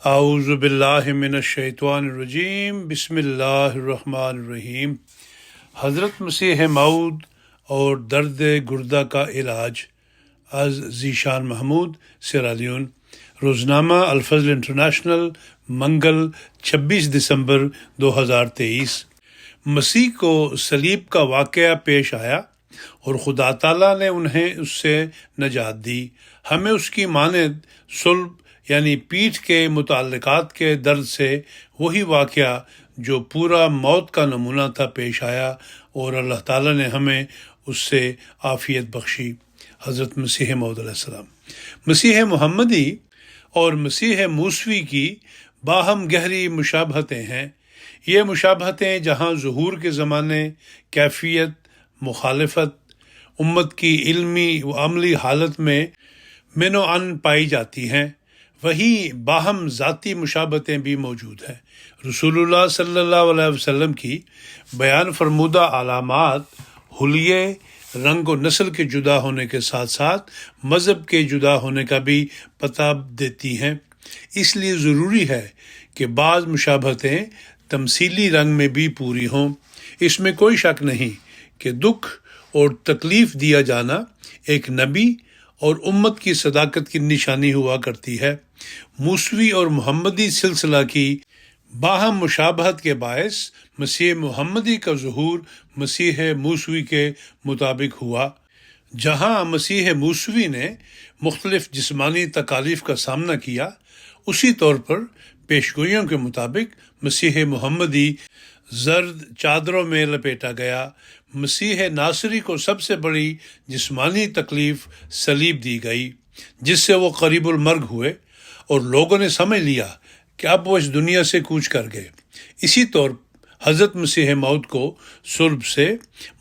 اعوذ باللہ من الشیطان الرجیم، بسم اللہ الرحمن الرحیم۔ حضرت مسیح موعود اور درد گردہ کا علاج، از ذیشان محمود، سیرا لیون۔ روزنامہ الفضل انٹرنیشنل، منگل 26 دسمبر 2023۔ مسیح کو صلیب کا واقعہ پیش آیا اور خدا تعالیٰ نے انہیں اس سے نجات دی۔ ہمیں اس کی مانند صلب یعنی پیٹھ کے متعلقات کے درد سے وہی واقعہ جو پورا موت کا نمونہ تھا پیش آیا، اور اللہ تعالیٰ نے ہمیں اس سے عافیت بخشی۔ حضرت مسیح موعود علیہ السلام۔ مسیح محمدی اور مسیح موسوی کی باہم گہری مشابہتیں ہیں۔ یہ مشابہتیں جہاں ظہور کے زمانے، کیفیت، مخالفت، امت کی علمی و عملی حالت میں من و عن پائی جاتی ہیں، وہیں باہم ذاتی مشابہتیں بھی موجود ہیں۔ رسول اللہ صلی اللہ علیہ وسلم کی بیان فرمودہ علامات حلیے، رنگ و نسل کے جدا ہونے کے ساتھ ساتھ مذہب کے جدا ہونے کا بھی پتہ دیتی ہیں۔ اس لیے ضروری ہے کہ بعض مشابہتیں تمثیلی رنگ میں بھی پوری ہوں۔ اس میں کوئی شک نہیں کہ دکھ اور تکلیف دیا جانا ایک نبی اور امت کی صداقت کی نشانی ہوا کرتی ہے۔ موسوی اور محمدی سلسلہ کی باہم مشابہت کے باعث مسیح محمدی کا ظہور مسیح موسوی کے مطابق ہوا۔ جہاں مسیح موسوی نے مختلف جسمانی تکالیف کا سامنا کیا، اسی طور پر پیشگوئیوں کے مطابق مسیح محمدی زرد چادروں میں لپیٹا گیا۔ مسیح ناصری کو سب سے بڑی جسمانی تکلیف صلیب دی گئی، جس سے وہ قریب المرگ ہوئے اور لوگوں نے سمجھ لیا کہ اب وہ اس دنیا سے کوچ کر گئے۔ اسی طور حضرت مسیح موعود کو صلب سے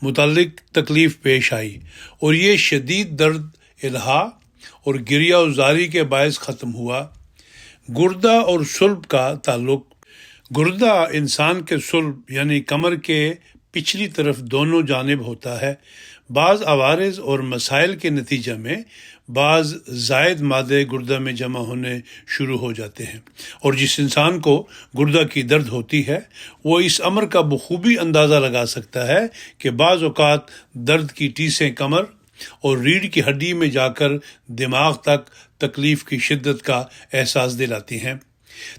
متعلق تکلیف پیش آئی، اور یہ شدید درد، الہا اور گریہ و زاری کے باعث ختم ہوا۔ گردہ اور صلب کا تعلق۔ گردہ انسان کے صلب یعنی کمر کے پچھلی طرف دونوں جانب ہوتا ہے۔ بعض عوارض اور مسائل کے نتیجہ میں بعض زائد مادے گردہ میں جمع ہونے شروع ہو جاتے ہیں، اور جس انسان کو گردہ کی درد ہوتی ہے وہ اس امر کا بخوبی اندازہ لگا سکتا ہے کہ بعض اوقات درد کی ٹیسیں کمر اور ریڑھ کی ہڈی میں جا کر دماغ تک تکلیف کی شدت کا احساس دلاتی ہیں۔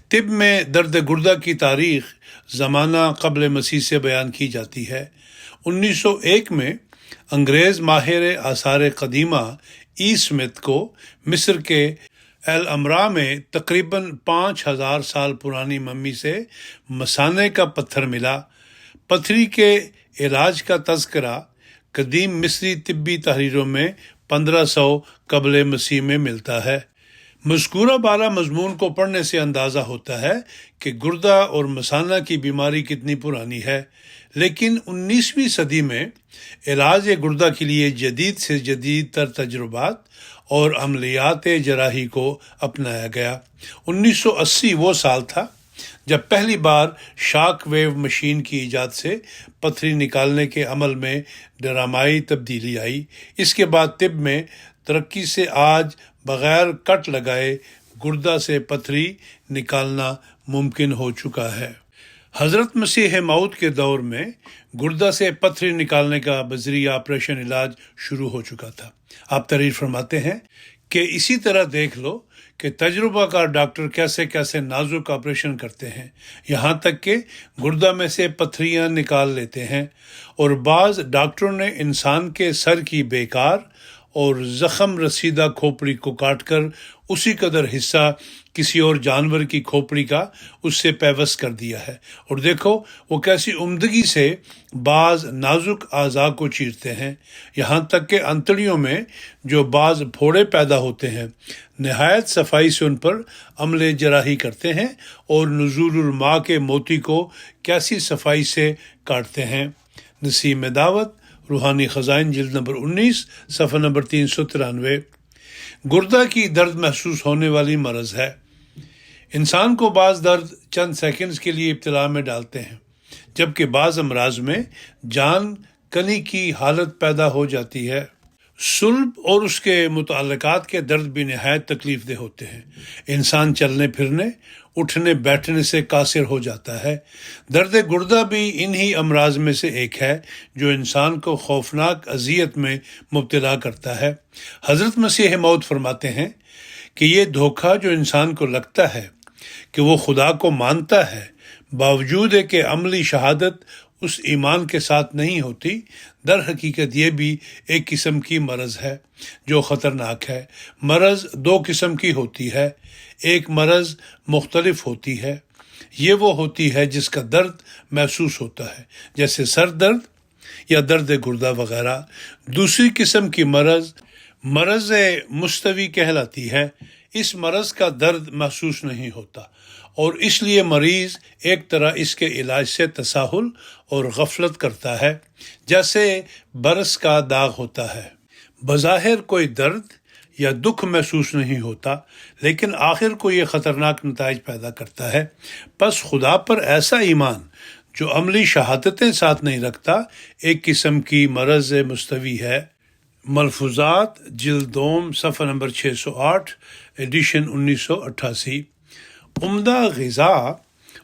طب میں درد گردہ کی تاریخ زمانہ قبل مسیح سے بیان کی جاتی ہے۔ 1901 میں انگریز ماہر آثار قدیمہ ای اسمتھ کو مصر کے الامرا میں تقریباً 5000 سال پرانی ممی سے مثانے کا پتھر ملا۔ پتھری کے علاج کا تذکرہ قدیم مصری طبی تحریروں میں 1500 قبل مسیح میں ملتا ہے۔ مذکورہ بالا مضمون کو پڑھنے سے اندازہ ہوتا ہے کہ گردہ اور مثانہ کی بیماری کتنی پرانی ہے، لیکن 19ویں صدی میں علاج گردہ کے لیے جدید سے جدید تر تجربات اور عملیات جراحی کو اپنایا گیا۔ 1980 وہ سال تھا جب پہلی بار شاک ویو مشین کی ایجاد سے پتھری نکالنے کے عمل میں ڈرامائی تبدیلی آئی۔ اس کے بعد طب میں ترقی سے آج بغیر کٹ لگائے گردہ سے پتھری نکالنا ممکن ہو چکا ہے۔ حضرت مسیح موعود کے دور میں گردہ سے پتھری نکالنے کا بذریعہ آپریشن علاج شروع ہو چکا تھا۔ آپ تحریر فرماتے ہیں کہ اسی طرح دیکھ لو کہ تجربہ کار ڈاکٹر کیسے کیسے نازک آپریشن کرتے ہیں، یہاں تک کہ گردہ میں سے پتھریاں نکال لیتے ہیں، اور بعض ڈاکٹروں نے انسان کے سر کی بیکار اور زخم رسیدہ کھوپڑی کو کاٹ کر اسی قدر حصہ کسی اور جانور کی کھوپڑی کا اس سے پیوست کر دیا ہے، اور دیکھو وہ کیسی عمدگی سے بعض نازک اعضاء کو چیرتے ہیں، یہاں تک کہ انتڑیوں میں جو بعض پھوڑے پیدا ہوتے ہیں نہایت صفائی سے ان پر عمل جراحی کرتے ہیں، اور نزول الماء کے موتی کو کیسی صفائی سے کاٹتے ہیں۔ نسیم دعوت، روحانی خزائن، جلد نمبر 19، صفحہ نمبر 393۔ گردہ کی درد محسوس ہونے والی مرض ہے۔ انسان کو بعض درد چند سیکنڈز کے لیے ابتلا میں ڈالتے ہیں، جبکہ بعض امراض میں جان کنی کی حالت پیدا ہو جاتی ہے۔ سلب اور اس کے متعلقات کے درد بھی نہایت تکلیف دہ ہوتے ہیں۔ انسان چلنے پھرنے، اٹھنے بیٹھنے سے قاصر ہو جاتا ہے۔ درد گردہ بھی انہی امراض میں سے ایک ہے جو انسان کو خوفناک اذیت میں مبتلا کرتا ہے۔ حضرت مسیح موعود فرماتے ہیں کہ یہ دھوکہ جو انسان کو لگتا ہے کہ وہ خدا کو مانتا ہے، باوجود ہے کہ عملی شہادت اس ایمان کے ساتھ نہیں ہوتی، در حقیقت یہ بھی ایک قسم کی مرض ہے جو خطرناک ہے۔ مرض دو قسم کی ہوتی ہے، ایک مرض مختلف ہوتی ہے، یہ وہ ہوتی ہے جس کا درد محسوس ہوتا ہے، جیسے سر درد یا درد گردہ وغیرہ۔ دوسری قسم کی مرض مستوی کہلاتی ہے۔ اس مرض کا درد محسوس نہیں ہوتا اور اس لیے مریض ایک طرح اس کے علاج سے تساہل اور غفلت کرتا ہے، جیسے برس کا داغ ہوتا ہے۔ بظاہر کوئی درد یا دکھ محسوس نہیں ہوتا، لیکن آخر کو یہ خطرناک نتائج پیدا کرتا ہے۔ پس خدا پر ایسا ایمان جو عملی شہادتیں ساتھ نہیں رکھتا ایک قسم کی مرض مستوی ہے۔ ملفوظات جلد دوم صفحہ نمبر 608 ایڈیشن 1988۔ عمدہ غذا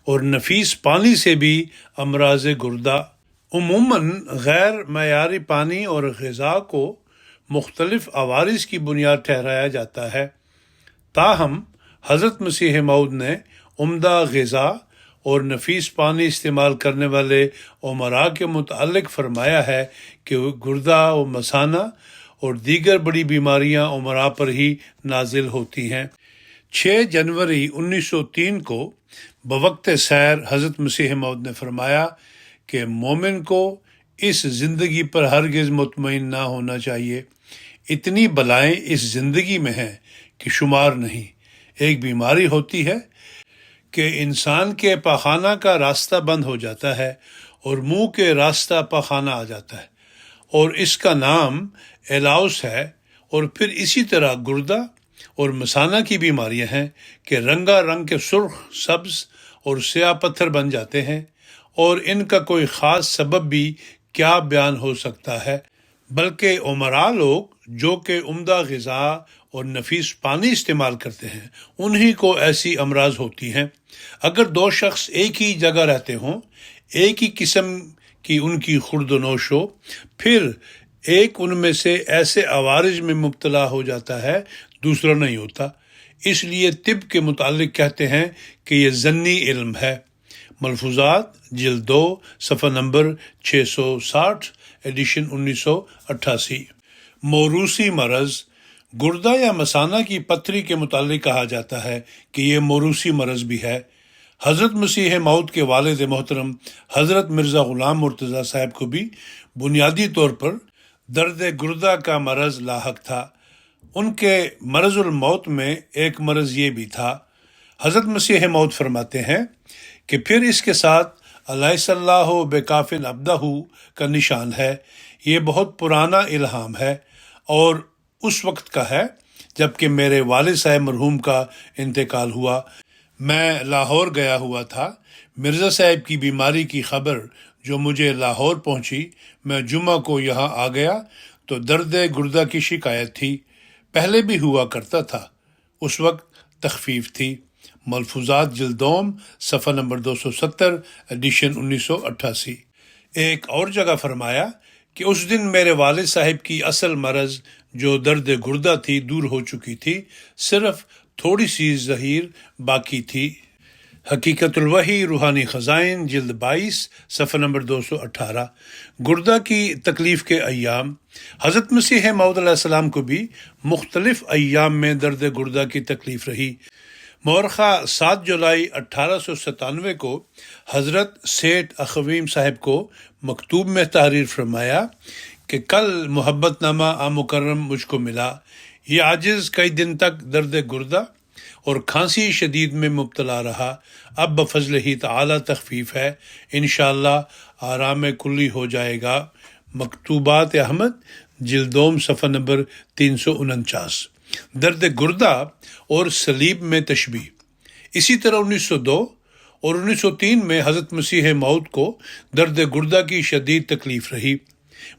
اور نفیس پانی سے بھی امراض گردہ۔ عموماً غیر معیاری پانی اور غذا کو مختلف عوارض کی بنیاد ٹھہرایا جاتا ہے، تاہم حضرت مسیح موعود نے عمدہ غذا اور نفیس پانی استعمال کرنے والے امراء کے متعلق فرمایا ہے کہ گردہ و مثانہ اور دیگر بڑی بیماریاں امراء پر ہی نازل ہوتی ہیں۔ 6 جنوری 1903 کو بوقت سیر حضرت مسیح موعود نے فرمایا کہ مومن کو اس زندگی پر ہرگز مطمئن نہ ہونا چاہیے۔ اتنی بلائیں اس زندگی میں ہیں کہ شمار نہیں۔ ایک بیماری ہوتی ہے کہ انسان کے پاخانہ کا راستہ بند ہو جاتا ہے اور منہ کے راستہ پاخانہ آ جاتا ہے، اور اس کا نام ایلاؤس ہے۔ اور پھر اسی طرح گردہ اور مثانہ کی بیماریاں ہیں کہ رنگا رنگ کے سرخ، سبز اور سیاہ پتھر بن جاتے ہیں، اور ان کا کوئی خاص سبب بھی کیا بیان ہو سکتا ہے، بلکہ امراء لوگ جو کہ عمدہ غذا اور نفیس پانی استعمال کرتے ہیں انہی کو ایسی امراض ہوتی ہیں۔ اگر 2 شخص ایک ہی جگہ رہتے ہوں، ایک ہی قسم کی ان کی خورد و نوش ہو، پھر ایک ان میں سے ایسے عوارض میں مبتلا ہو جاتا ہے، دوسرا نہیں ہوتا۔ اس لیے طب کے متعلق کہتے ہیں کہ یہ ظنی علم ہے۔ ملفوظات جلد 2 صفحہ نمبر 660 ایڈیشن 1988۔ موروثی مرض۔ گردہ یا مثانہ کی پتھری کے متعلق کہا جاتا ہے کہ یہ موروثی مرض بھی ہے۔ حضرت مسیح موعود کے والد محترم حضرت مرزا غلام مرتضیٰ صاحب کو بھی بنیادی طور پر درد گردہ کا مرض لاحق تھا۔ ان کے مرض الموت میں ایک مرض یہ بھی تھا۔ حضرت مسیح موعود فرماتے ہیں کہ پھر اس کے ساتھ الیس اللہ بکافٍ عبدہ کا نشان ہے۔ یہ بہت پرانا الہام ہے اور اس وقت کا ہے جب کہ میرے والد صاحب مرحوم کا انتقال ہوا۔ میں لاہور گیا ہوا تھا۔ مرزا صاحب کی بیماری کی خبر جو مجھے لاہور پہنچی، میں جمعہ کو یہاں آ گیا تو درد گردہ کی شکایت تھی۔ پہلے بھی ہوا کرتا تھا، اس وقت تخفیف تھی۔ ملفوظات جلد دوم صفحہ نمبر 270 ایڈیشن 1988۔ ایک اور جگہ فرمایا کہ اس دن میرے والد صاحب کی اصل مرض جو درد گردہ تھی دور ہو چکی تھی، صرف تھوڑی سی زہیر باقی تھی۔ حقیقت الوحی روحانی خزائن جلد 22 صفحہ نمبر 218۔ گردہ کی تکلیف کے ایام۔ حضرت مسیح موعود علیہ السلام کو بھی مختلف ایام میں درد گردہ کی تکلیف رہی۔ مورخہ 7 جولائی 1897 کو حضرت سیٹھ اخویم صاحب کو مکتوب میں تحریر فرمایا کہ کل محبت نامہ مکرم مجھ کو ملا۔ یہ عاجز کئی دن تک درد گردہ اور کھانسی شدید میں مبتلا رہا، اب بفضل ہی تعالی تخفیف ہے، انشاءاللہ آرام کلی ہو جائے گا۔ مکتوبات احمد جلد دوم صفحہ نمبر 349۔ درد گردہ اور صلیب میں تشبیہ۔ اسی طرح 1902 اور 1903 میں حضرت مسیح موعود کو درد گردہ کی شدید تکلیف رہی۔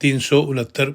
369।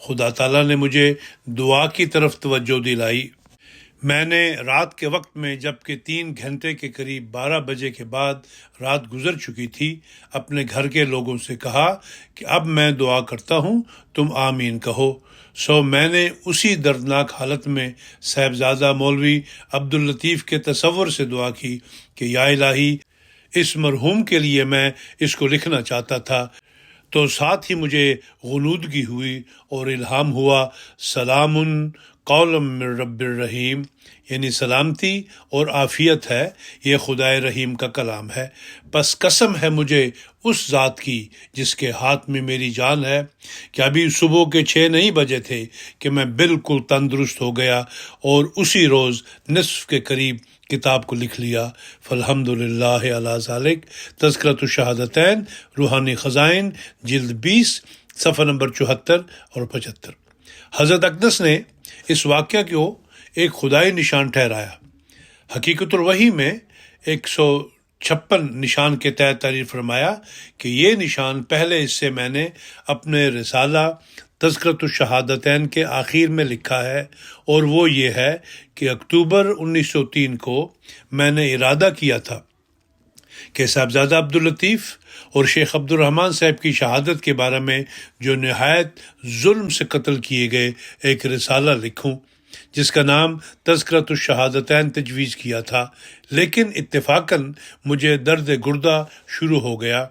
خدا تعالیٰ نے مجھے دعا کی طرف توجہ دلائی۔ میں نے رات کے وقت میں، جبکہ 3 گھنٹے کے قریب 12 بجے کے بعد رات گزر چکی تھی، اپنے گھر کے لوگوں سے کہا کہ اب میں دعا کرتا ہوں، تم آمین کہو۔ سو میں نے اسی دردناک حالت میں صاحبزادہ مولوی عبداللطیف کے تصور سے دعا کی کہ یا الہی، اس مرحوم کے لیے میں اس کو لکھنا چاہتا تھا۔ تو ساتھ ہی مجھے غنودگی ہوئی اور الہام ہوا، سلام قولا من رب الرحیم، یعنی سلامتی اور عافیت ہے، یہ خدائے رحیم کا کلام ہے۔ پس قسم ہے مجھے اس ذات کی جس کے ہاتھ میں میری جان ہے کہ ابھی صبح کے 6 نہیں بجے تھے کہ میں بالکل تندرست ہو گیا اور اسی روز نصف کے قریب کتاب کو لکھ لیا۔ فالحمد للہ علی ذالک۔ تذکرۃ الشہادتین، روحانی خزائن، جلد 20، صفحہ نمبر 74 اور 75۔ حضرت اقدس نے اس واقعہ کو ایک خدائی نشان ٹھہرایا۔ حقیقت الوحی میں 156 نشان کے تحت تعریف فرمایا کہ یہ نشان پہلے اس سے میں نے اپنے رسالہ تذکرۃ الشہادتین کے آخر میں لکھا ہے، اور وہ یہ ہے کہ اکتوبر 1903 کو میں نے ارادہ کیا تھا کہ صاحبزادہ عبداللطیف اور شیخ عبد الرحمن صاحب کی شہادت کے بارے میں جو نہایت ظلم سے قتل کیے گئے ایک رسالہ لکھوں، جس کا نام تذکرۃ الشہادتین تجویز کیا تھا، لیکن اتفاقاً مجھے درد گردہ شروع ہو گیا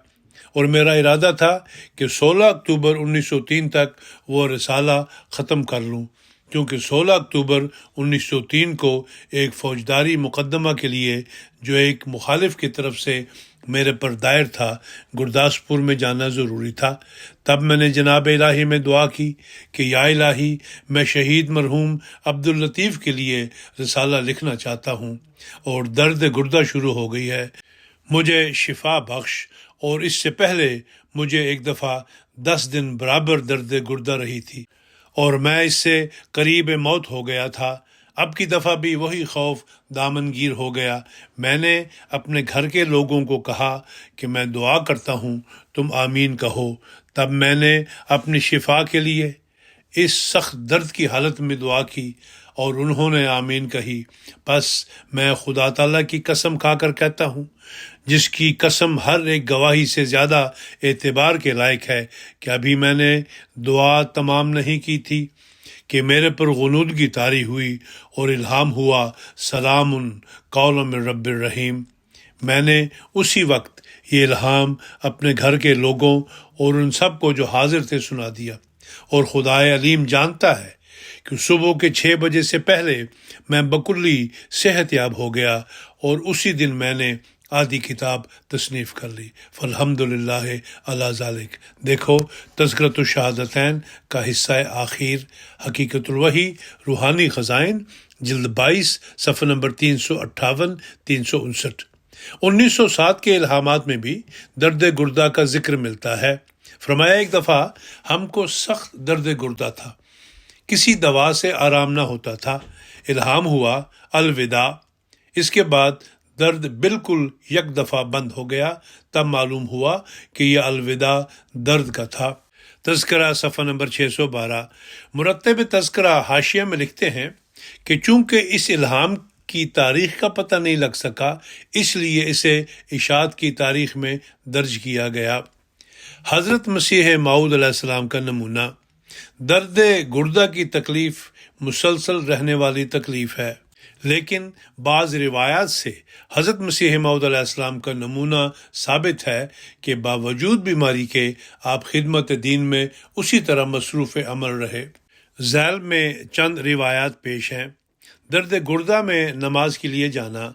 اور میرا ارادہ تھا کہ 16 اکتوبر 1903 تک وہ رسالہ ختم کر لوں، کیونکہ 16 اکتوبر 1903 کو ایک فوجداری مقدمہ کے لیے جو ایک مخالف کی طرف سے میرے پر دائر تھا، گرداسپور میں جانا ضروری تھا۔ تب میں نے جناب الہی میں دعا کی کہ یا الہی، میں شہید مرحوم عبداللطیف کے لیے رسالہ لکھنا چاہتا ہوں اور درد گردہ شروع ہو گئی ہے، مجھے شفا بخش۔ اور اس سے پہلے مجھے ایک دفعہ 10 دن برابر درد گردہ رہی تھی اور میں اس سے قریب موت ہو گیا تھا۔ اب کی دفعہ بھی وہی خوف دامنگیر ہو گیا۔ میں نے اپنے گھر کے لوگوں کو کہا کہ میں دعا کرتا ہوں، تم آمین کہو۔ تب میں نے اپنی شفا کے لیے اس سخت درد کی حالت میں دعا کی اور انہوں نے آمین کہی۔ پس میں خدا تعالیٰ کی قسم کھا کر کہتا ہوں، جس کی قسم ہر ایک گواہی سے زیادہ اعتبار کے لائق ہے، کہ ابھی میں نے دعا تمام نہیں کی تھی کہ میرے پر غنودگی طاری ہوئی اور الہام ہوا، سلام قولا من رب الرحیم۔ میں نے اسی وقت یہ الہام اپنے گھر کے لوگوں اور ان سب کو جو حاضر تھے سنا دیا، اور خدائے علیم جانتا ہے کہ صبح کے 6 بجے سے پہلے میں بکلی صحت یاب ہو گیا، اور اسی دن میں نے آدھی کتاب تصنیف کر لی۔ فالحمد للہ علی ذالک۔ دیکھو تذکرۃ الشہادتین کا حصہ آخر، حقیقت الوحی، روحانی خزائن، جلد 22، صفحہ نمبر 358 359۔ 1907 کے الہامات میں بھی درد گردہ کا ذکر ملتا ہے۔ فرمایا ایک دفعہ ہم کو سخت درد گردہ تھا، کسی دوا سے آرام نہ ہوتا تھا۔ الہام ہوا الوداع، اس کے بعد درد بالکل یک دفعہ بند ہو گیا۔ تب معلوم ہوا کہ یہ الوداع درد کا تھا۔ تذکرہ صفحہ نمبر 612۔ مرتب تذکرہ حاشیہ میں لکھتے ہیں کہ چونکہ اس الہام کی تاریخ کا پتہ نہیں لگ سکا، اس لیے اسے اشاعت کی تاریخ میں درج کیا گیا۔ حضرت مسیح موعود علیہ السلام کا نمونہ۔ درد گردہ کی تکلیف مسلسل رہنے والی تکلیف ہے، لیکن بعض روایات سے حضرت مسیح موعود علیہ السلام کا نمونہ ثابت ہے کہ باوجود بیماری کے آپ خدمت دین میں اسی طرح مصروف عمل رہے۔ ذیل میں چند روایات پیش ہیں۔ درد گردہ میں نماز کے لیے جانا۔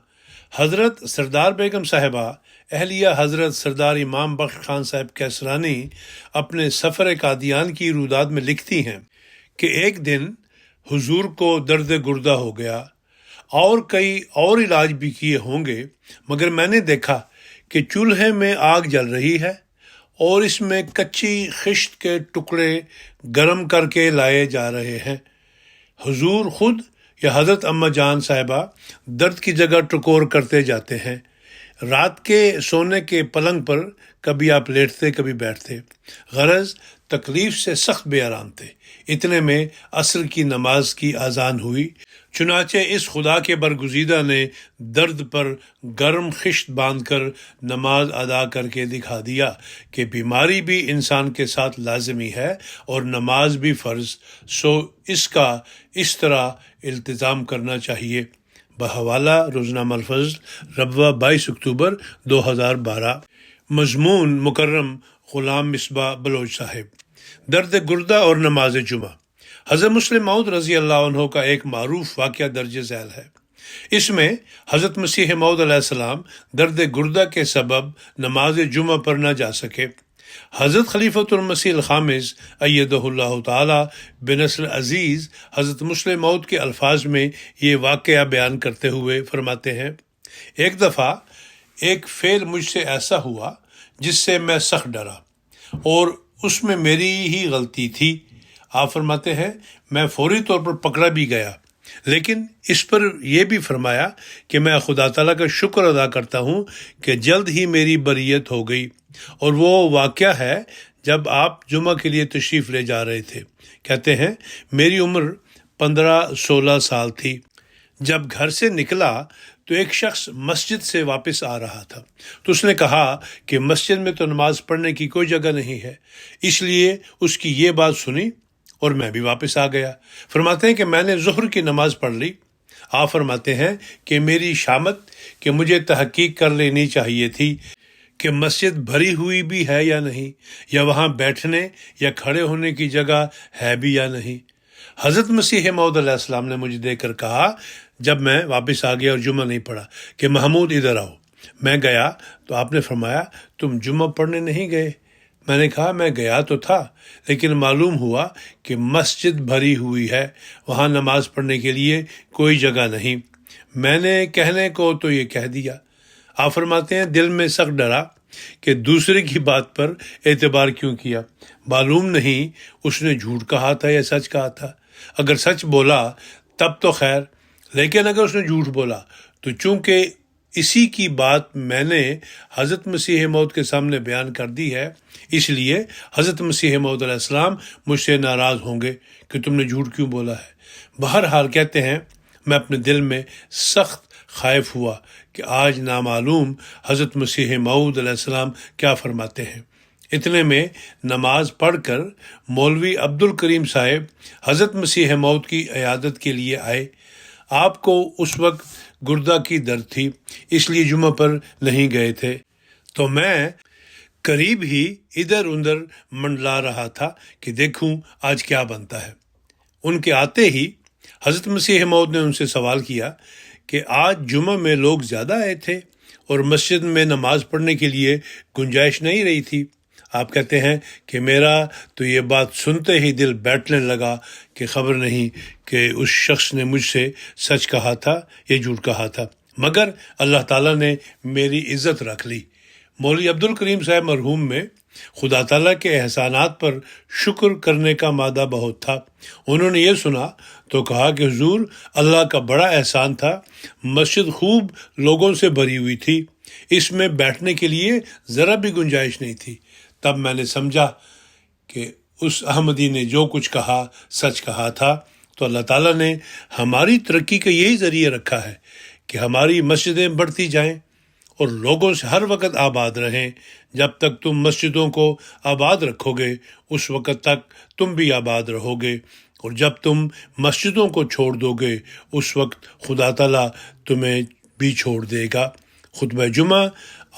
حضرت سردار بیگم صاحبہ اہلیہ حضرت سردار امام بخش خان صاحب کیسرانی اپنے سفر قادیان کی روداد میں لکھتی ہیں کہ ایک دن حضور کو درد گردہ ہو گیا، اور کئی اور علاج بھی کیے ہوں گے، مگر میں نے دیکھا کہ چولہے میں آگ جل رہی ہے اور اس میں کچی خشت کے ٹکڑے گرم کر کے لائے جا رہے ہیں۔ حضور خود یا حضرت اماں جان صاحبہ درد کی جگہ ٹکور کرتے جاتے ہیں۔ رات کے سونے کے پلنگ پر کبھی آپ لیٹتے کبھی بیٹھتے، غرض تکلیف سے سخت بے آرام تھے۔ اتنے میں عصر کی نماز کی اذان ہوئی، چنانچہ اس خدا کے برگزیدہ نے درد پر گرم خشت باندھ کر نماز ادا کر کے دکھا دیا کہ بیماری بھی انسان کے ساتھ لازمی ہے اور نماز بھی فرض، سو اس کا اس طرح التزام کرنا چاہیے۔ بحوالہ روزنامہ الفضل، ربوہ 22 اکتوبر 2012۔ مضمون مکرم غلام مصباح بلوچ صاحب۔ درد گردہ اور نماز جمعہ۔ حضرت مسلم موعود رضی اللہ عنہ کا ایک معروف واقعہ درج ذیل ہے۔ اس میں حضرت مسیح موعود علیہ السلام درد گردہ کے سبب نماز جمعہ پر نہ جا سکے۔ حضرت خلیفۃ المسیح الخامس ایدہ اللہ تعالی بنصر عزیز حضرت مسلم موعود کے الفاظ میں یہ واقعہ بیان کرتے ہوئے فرماتے ہیں، ایک دفعہ ایک فعل مجھ سے ایسا ہوا جس سے میں سخت ڈرا اور اس میں میری ہی غلطی تھی۔ آپ فرماتے ہیں میں فوری طور پر پکڑا بھی گیا، لیکن اس پر یہ بھی فرمایا کہ میں خدا تعالیٰ کا شکر ادا کرتا ہوں کہ جلد ہی میری بریت ہو گئی، اور وہ واقعہ ہے جب آپ جمعہ کے لیے تشریف لے جا رہے تھے۔ کہتے ہیں میری عمر 15-16 سال تھی۔ جب گھر سے نکلا تو ایک شخص مسجد سے واپس آ رہا تھا، تو اس نے کہا کہ مسجد میں تو نماز پڑھنے کی کوئی جگہ نہیں ہے، اس لیے اس کی یہ بات سنی اور میں بھی واپس آ گیا۔ فرماتے ہیں کہ میں نے ظہر کی نماز پڑھ لی۔ آپ فرماتے ہیں کہ میری شامت کہ مجھے تحقیق کر لینی چاہیے تھی کہ مسجد بھری ہوئی بھی ہے یا نہیں، یا وہاں بیٹھنے یا کھڑے ہونے کی جگہ ہے بھی یا نہیں۔ حضرت مسیح موعود علیہ السلام نے مجھے دیکھ کر کہا جب میں واپس آ گیا اور جمعہ نہیں پڑھا کہ محمود ادھر آؤ۔ میں گیا تو آپ نے فرمایا تم جمعہ پڑھنے نہیں گئے؟ میں نے کہا میں گیا تو تھا، لیکن معلوم ہوا کہ مسجد بھری ہوئی ہے، وہاں نماز پڑھنے کے لیے کوئی جگہ نہیں۔ میں نے کہنے کو تو یہ کہہ دیا۔ آپ فرماتے ہیں دل میں سخت ڈرا کہ دوسرے کی بات پر اعتبار کیوں کیا، معلوم نہیں اس نے جھوٹ کہا تھا یا سچ کہا تھا۔ اگر سچ بولا تب تو خیر، لیکن اگر اس نے جھوٹ بولا تو چونکہ اسی کی بات میں نے حضرت مسیح موعود کے سامنے بیان کر دی ہے، اس لیے حضرت مسیح موعود علیہ السلام مجھ سے ناراض ہوں گے کہ تم نے جھوٹ کیوں بولا ہے۔ بہرحال کہتے ہیں میں اپنے دل میں سخت خائف ہوا کہ آج نامعلوم حضرت مسیح موعود علیہ السلام کیا فرماتے ہیں۔ اتنے میں نماز پڑھ کر مولوی عبد الکریم صاحب حضرت مسیح موعود کی عیادت کے لیے آئے۔ آپ کو اس وقت گردہ کی درد تھی، اس لیے جمعہ پر نہیں گئے تھے، تو میں قریب ہی ادھر ادھر منڈلا رہا تھا کہ دیکھوں آج کیا بنتا ہے۔ ان کے آتے ہی حضرت مسیح موعود نے ان سے سوال کیا کہ آج جمعہ میں لوگ زیادہ آئے تھے اور مسجد میں نماز پڑھنے کے لیے گنجائش نہیں رہی تھی۔ آپ کہتے ہیں کہ میرا تو یہ بات سنتے ہی دل بیٹھنے لگا کہ خبر نہیں کہ اس شخص نے مجھ سے سچ کہا تھا یا جھوٹ کہا تھا، مگر اللہ تعالیٰ نے میری عزت رکھ لی۔ مولوی عبد الکریم صاحب مرحوم میں خدا تعالیٰ کے احسانات پر شکر کرنے کا مادہ بہت تھا۔ انہوں نے یہ سنا تو کہا کہ حضور اللہ کا بڑا احسان تھا، مسجد خوب لوگوں سے بھری ہوئی تھی، اس میں بیٹھنے کے لیے ذرا بھی گنجائش نہیں تھی۔ تب میں نے سمجھا کہ اس احمدی نے جو کچھ کہا سچ کہا تھا، تو اللہ تعالیٰ نے ہماری ترقی کا یہی ذریعہ رکھا ہے کہ ہماری مسجدیں بڑھتی جائیں اور لوگوں سے ہر وقت آباد رہیں۔ جب تک تم مسجدوں کو آباد رکھو گے اس وقت تک تم بھی آباد رہو گے، اور جب تم مسجدوں کو چھوڑ دو گے اس وقت خدا تعالیٰ تمہیں بھی چھوڑ دے گا۔ خطبہ جمعہ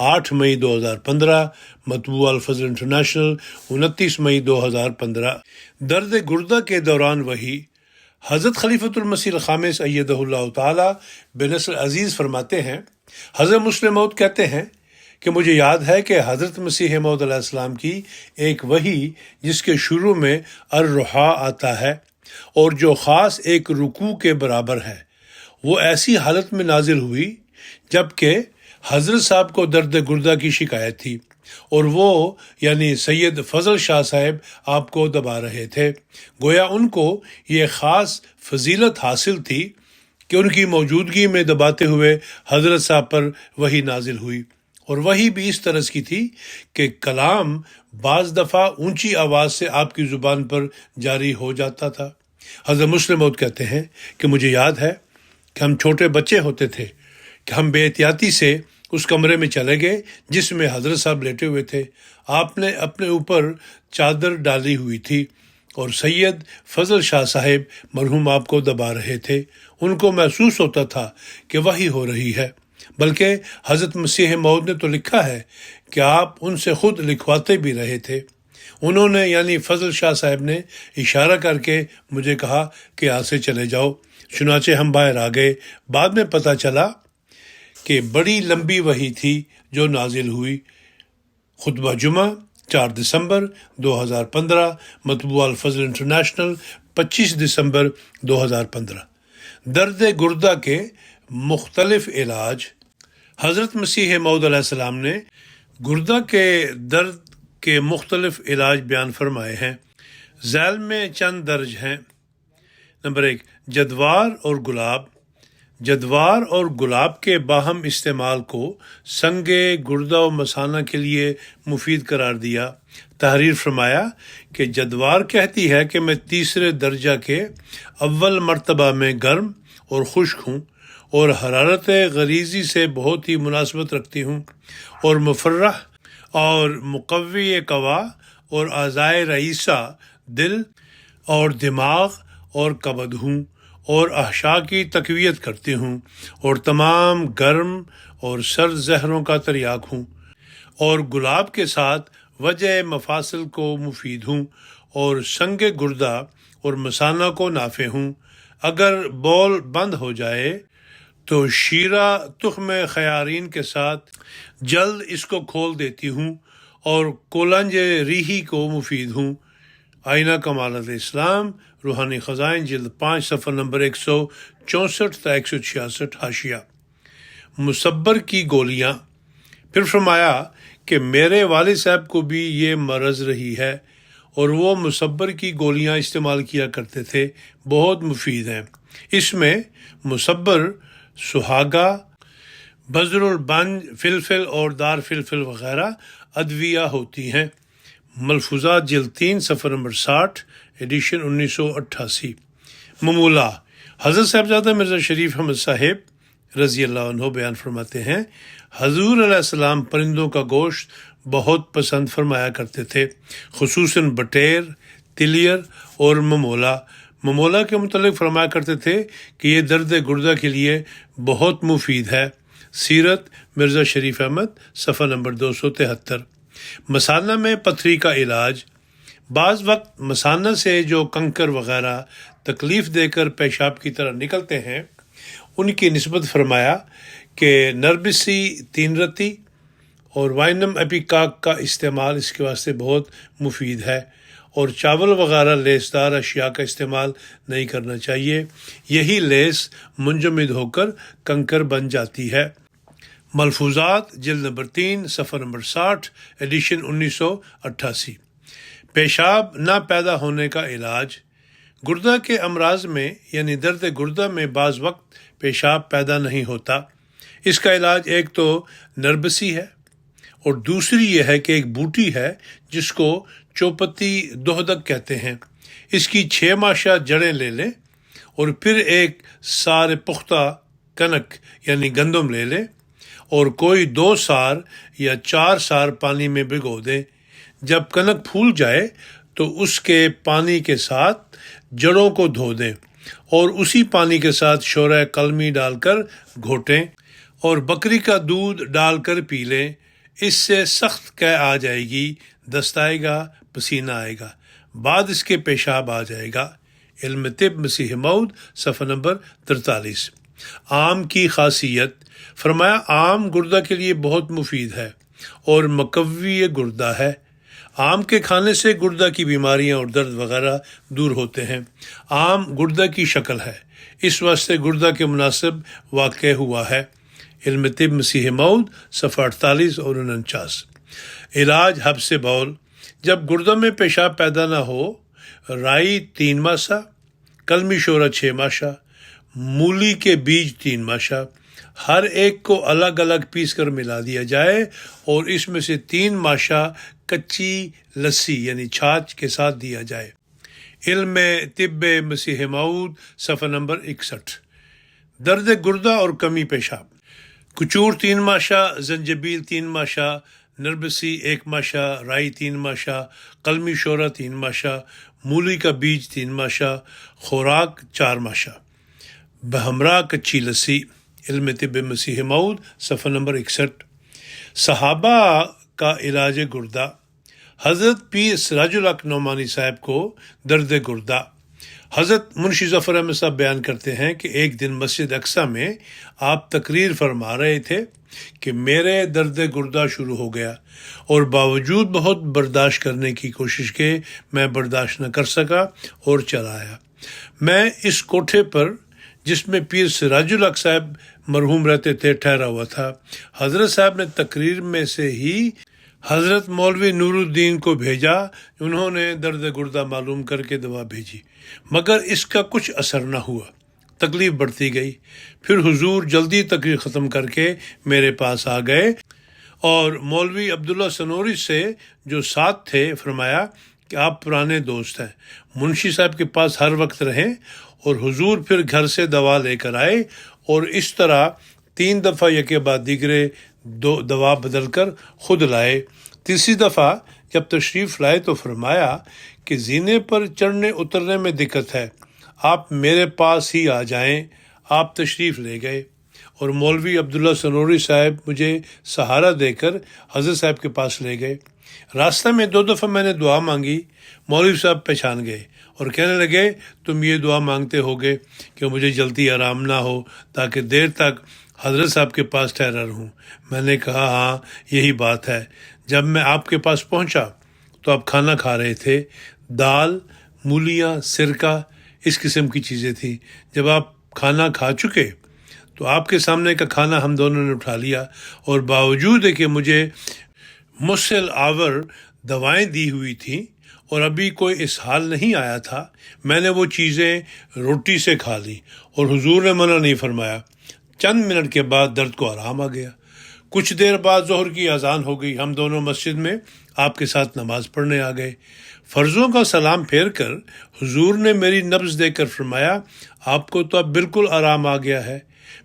8 مئی 2015، مطبوع الفضل انٹرنیشنل 29 مئی 2015۔ درد گردہ کے دوران وہی حضرت خلیفۃ المسیح الخامس ایدہ اللہ تعالی بنصر عزیز فرماتے ہیں، حضرت مسلم موعود کہتے ہیں کہ مجھے یاد ہے کہ حضرت مسیح موعود علیہ السلام کی ایک وحی جس کے شروع میں الرحا آتا ہے اور جو خاص ایک رکوع کے برابر ہے، وہ ایسی حالت میں نازل ہوئی جبکہ حضرت صاحب کو درد گردہ کی شکایت تھی اور وہ یعنی سید فضل شاہ صاحب آپ کو دبا رہے تھے۔ گویا ان کو یہ خاص فضیلت حاصل تھی کہ ان کی موجودگی میں دباتے ہوئے حضرت صاحب پر وحی نازل ہوئی، اور وحی بھی اس طرز کی تھی کہ کلام بعض دفعہ اونچی آواز سے آپ کی زبان پر جاری ہو جاتا تھا۔ حضرت مسلم موعود کہتے ہیں کہ مجھے یاد ہے کہ ہم چھوٹے بچے ہوتے تھے کہ ہم بے احتیاطی سے اس کمرے میں چلے گئے جس میں حضرت صاحب لیٹے ہوئے تھے۔ آپ نے اپنے اوپر چادر ڈالی ہوئی تھی اور سید فضل شاہ صاحب مرحوم آپ کو دبا رہے تھے۔ ان کو محسوس ہوتا تھا کہ وحی ہو رہی ہے، بلکہ حضرت مسیح موعود نے تو لکھا ہے کہ آپ ان سے خود لکھواتے بھی رہے تھے۔ انہوں نے یعنی فضل شاہ صاحب نے اشارہ کر کے مجھے کہا کہ یہاں سے چلے جاؤ، چنانچہ ہم باہر آ گئے۔ بعد میں پتہ چلا کہ بڑی لمبی وحی تھی جو نازل ہوئی۔ خطبہ جمعہ 4 دسمبر 2015، مطبوعہ الفضل انٹرنیشنل 25 دسمبر 2015۔ درد گردہ کے مختلف علاج۔ حضرت مسیح موعود علیہ السلام نے گردہ کے درد کے مختلف علاج بیان فرمائے ہیں۔ ذیل میں چند درج ہیں۔ نمبر 1، جدوار اور گلاب۔ جدوار اور گلاب کے باہم استعمال کو سنگ گردہ و مثانہ کے لیے مفید قرار دیا۔ تحریر فرمایا کہ جدوار کہتی ہے کہ میں تیسرے درجہ کے اول مرتبہ میں گرم اور خشک ہوں اور حرارت غریزی سے بہت ہی مناسبت رکھتی ہوں، اور مفرح اور مقوی قوا اور اعضائے رئیسہ دل اور دماغ اور کبد ہوں، اور احشاء کی تقویت کرتی ہوں، اور تمام گرم اور سرد زہروں کا تریاک ہوں، اور گلاب کے ساتھ وجہ مفاصل کو مفید ہوں، اور سنگ گردہ اور مثانہ کو نافع ہوں۔ اگر بول بند ہو جائے تو شیرہ تخم خیارین کے ساتھ جلد اس کو کھول دیتی ہوں، اور کولنج ریحی کو مفید ہوں۔ آئینہ کمالات اسلام، روحانی خزائن، جلد 5، صفحہ نمبر 164 تا 166، حاشیہ۔ مصبر کی گولیاں۔ پھر فرمایا کہ میرے والد صاحب کو بھی یہ مرض رہی ہے اور وہ مصبر کی گولیاں استعمال کیا کرتے تھے، بہت مفید ہیں۔ اس میں مصبر، سہاگا، بذر البنج، فلفل اور دار فلفل وغیرہ ادویہ ہوتی ہیں۔ ملفوظات، جلد 3، صفحہ نمبر 60، ایڈیشن 1988۔ ممولہ۔ حضرت صاحبزادہ مرزا شریف احمد صاحب رضی اللہ عنہ بیان فرماتے ہیں، حضور علیہ السلام پرندوں کا گوشت بہت پسند فرمایا کرتے تھے، خصوصاً بٹیر، تلیر اور ممولہ۔ ممولہ کے متعلق فرمایا کرتے تھے کہ یہ درد گردہ کے لیے بہت مفید ہے۔ سیرت مرزا شریف احمد، صفحہ نمبر 273۔ مثانہ میں پتھری کا علاج۔ بعض وقت مثانہ سے جو کنکر وغیرہ تکلیف دے کر پیشاب کی طرح نکلتے ہیں، ان کی نسبت فرمایا کہ نربسی 3 رتی اور وائنم اپیکاک کا استعمال اس کے واسطے بہت مفید ہے، اور چاول وغیرہ لیسدار اشیاء کا استعمال نہیں کرنا چاہیے، یہی لیس منجمد ہو کر کنکر بن جاتی ہے۔ ملفوظات، جلد نمبر 3، صفحہ نمبر 60، ایڈیشن 1988۔ پیشاب نہ پیدا ہونے کا علاج۔ گردہ کے امراض میں یعنی درد گردہ میں بعض وقت پیشاب پیدا نہیں ہوتا۔ اس کا علاج ایک تو نربسی ہے، اور دوسری یہ ہے کہ ایک بوٹی ہے جس کو چوپتی دوہدک کہتے ہیں، اس کی 6 ماشا جڑیں لے لیں، اور پھر ایک سار پختہ کنک یعنی گندم لے لیں، اور کوئی 2 سار یا 4 سار پانی میں بھگو دیں۔ جب کنک پھول جائے تو اس کے پانی کے ساتھ جڑوں کو دھو دیں، اور اسی پانی کے ساتھ شورہ قلمی ڈال کر گھوٹیں، اور بکری کا دودھ ڈال کر پی لیں۔ اس سے سخت قے آ جائے گی، دست آئے گا، پسینہ آئے گا، بعد اس کے پیشاب آ جائے گا۔ علم طب، مسیح موعود، صفحہ نمبر 43۔ آم کی خاصیت۔ فرمایا آم گردہ کے لیے بہت مفید ہے اور مقوی گردہ ہے۔ آم کے کھانے سے گردہ کی بیماریاں اور درد وغیرہ دور ہوتے ہیں۔ آم گردہ کی شکل ہے، اس واسطے گردہ کے مناسب واقع ہوا ہے۔ علم طب، مسیح موعود، صفحہ 48 اور 49۔ علاج حبس بول۔ جب گردہ میں پیشاب پیدا نہ ہو، رائی 3 ماسا، قلمی شورہ 6 ماشا، مولی کے بیج 3 ماشا، ہر ایک کو الگ الگ پیس کر ملا دیا جائے اور اس میں سے 3 ماشا کچی لسی یعنی چھاچھ کے ساتھ دیا جائے۔ علم طب مسیح موعود صفحہ نمبر 61۔ درد گردہ اور کمی پیشاب، کچور 3 ماشا، زنجبیل 3 ماشا، نربسی 1 ماشا، رائی 3 ماشا، قلمی شورہ 3 ماشا، مولی کا بیج 3 ماشا، خوراک 4 ماشا، بہمراہ کچی لسی۔ علم طب مسیح موعود صفحہ نمبر 61۔ صحابہ کا علاج گردہ، حضرت پیر سراج الحق نعمانی صاحب کو درد گردہ۔ حضرت منشی ظفر احمد صاحب بیان کرتے ہیں کہ ایک دن مسجد اقصیٰ میں آپ تقریر فرما رہے تھے کہ میرے درد گردہ شروع ہو گیا اور باوجود بہت برداشت کرنے کی کوشش کے میں برداشت نہ کر سکا اور چلا آیا۔ میں اس کوٹھے پر جس میں پیر سراج الحق صاحب مرحوم رہتے تھے ٹھہرا ہوا تھا۔ حضرت صاحب نے تقریر میں سے ہی حضرت مولوی نور الدین کو بھیجا، انہوں نے درد گردہ معلوم کر کے دوا بھیجی، مگر اس کا کچھ اثر نہ ہوا، تکلیف بڑھتی گئی۔ پھر حضور جلدی تقریر ختم کر کے میرے پاس آ گئے اور مولوی عبداللہ سنوری سے جو ساتھ تھے فرمایا کہ آپ پرانے دوست ہیں، منشی صاحب کے پاس ہر وقت رہیں، اور حضور پھر گھر سے دوا لے کر آئے اور اس طرح 3 دفعہ یکے بعد دیگرے دوا بدل کر خود لائے۔ تیسری دفعہ جب تشریف لائے تو فرمایا کہ زینے پر چڑھنے اترنے میں دقت ہے، آپ میرے پاس ہی آ جائیں۔ آپ تشریف لے گئے اور مولوی عبداللہ سنوری صاحب مجھے سہارا دے کر حضرت صاحب کے پاس لے گئے۔ راستہ میں 2 دفعہ میں نے دعا مانگی، مولوی صاحب پہچان گئے اور کہنے لگے تم یہ دعا مانگتے ہوگے کہ مجھے جلدی آرام نہ ہو تاکہ دیر تک حضرت صاحب کے پاس ٹھہرا رہوں۔ میں نے کہا ہاں یہی بات ہے۔ جب میں آپ کے پاس پہنچا تو آپ کھانا کھا رہے تھے، دال، مولیاں، سرکہ، اس قسم کی چیزیں تھیں۔ جب آپ کھانا کھا چکے تو آپ کے سامنے کا کھانا ہم دونوں نے اٹھا لیا، اور باوجود ہے کہ مجھے مسل آور دوائیں دی ہوئی تھیں اور ابھی کوئی اسہال نہیں آیا تھا، میں نے وہ چیزیں روٹی سے کھا لی اور حضور نے منع نہیں فرمایا۔ چند منٹ کے بعد درد کو آرام آ گیا۔ کچھ دیر بعد ظہر کی اذان ہو گئی، ہم دونوں مسجد میں آپ کے ساتھ نماز پڑھنے آ گئے۔ فرضوں کا سلام پھیر کر حضور نے میری نبض دیکھ کر فرمایا آپ کو تو اب بالکل آرام آ گیا ہے۔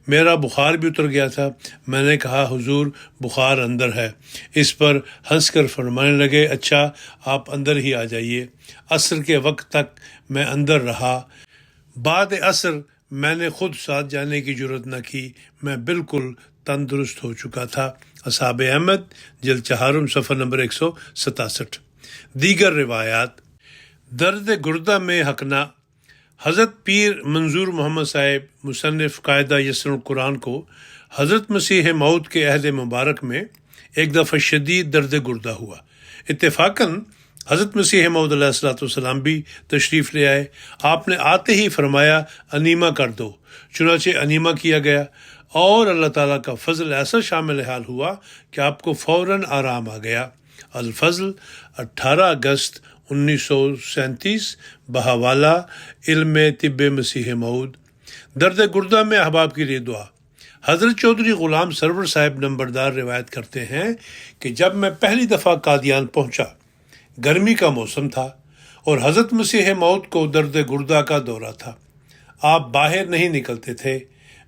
میرا بخار بھی اتر گیا تھا۔ میں نے کہا حضور بخار اندر ہے۔ اس پر ہنس کر فرمانے لگے اچھا آپ اندر ہی آ جائیے۔ عصر کے وقت تک میں اندر رہا۔ بعد عصر میں نے خود ساتھ جانے کی جرت نہ کی، میں بالکل تندرست ہو چکا تھا۔ اصحاب احمد جلد 4 صفحہ نمبر 167۔ دیگر روایات، درد گردہ میں ہکنا، حضرت پیر منظور محمد صاحب مصنف قاعدہ یسر القرآن کو حضرت مسیح موعود کے عہد مبارک میں ایک دفعہ شدید درد گردہ ہوا۔ اتفاقاً حضرت مسیح موعود علیہ الصلوۃ والسلام بھی تشریف لے آئے۔ آپ نے آتے ہی فرمایا انیما کر دو، چنانچہ انیما کیا گیا اور اللہ تعالیٰ کا فضل ایسا شامل حال ہوا کہ آپ کو فوراً آرام آ گیا۔ الفضل 18 اگست 1937 بہاولہ، علم طب مسیح موعود۔ درد گردہ میں احباب کے لیے دعا، حضرت چودھری غلام سرور صاحب نمبردار روایت کرتے ہیں کہ جب میں پہلی دفعہ قادیان پہنچا، گرمی کا موسم تھا اور حضرت مسیح موعود کو درد گردہ کا دورہ تھا۔ آپ باہر نہیں نکلتے تھے۔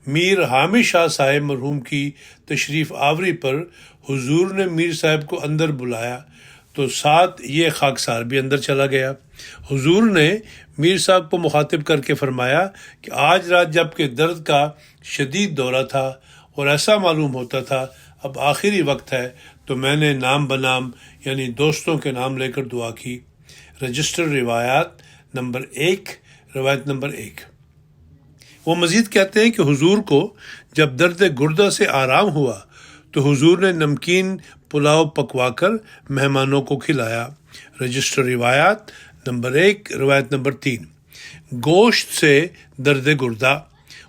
میر حامد شاہ صاحب مرحوم کی تشریف آوری پر حضور نے میر صاحب کو اندر بلایا تو ساتھ یہ خاکسار بھی اندر چلا گیا۔ حضور نے میر صاحب کو مخاطب کر کے فرمایا کہ آج رات جب کہ درد کا شدید دورہ تھا اور ایسا معلوم ہوتا تھا اب آخری وقت ہے، تو میں نے نام بنام یعنی دوستوں کے نام لے کر دعا کی۔ رجسٹر روایات نمبر 1، روایت نمبر 1۔ وہ مزید کہتے ہیں کہ حضور کو جب درد گردہ سے آرام ہوا تو حضور نے نمکین پلاؤ پکوا کر مہمانوں کو کھلایا۔ رجسٹر روایات نمبر 1، روایت نمبر 3۔ گوشت سے درد گردہ،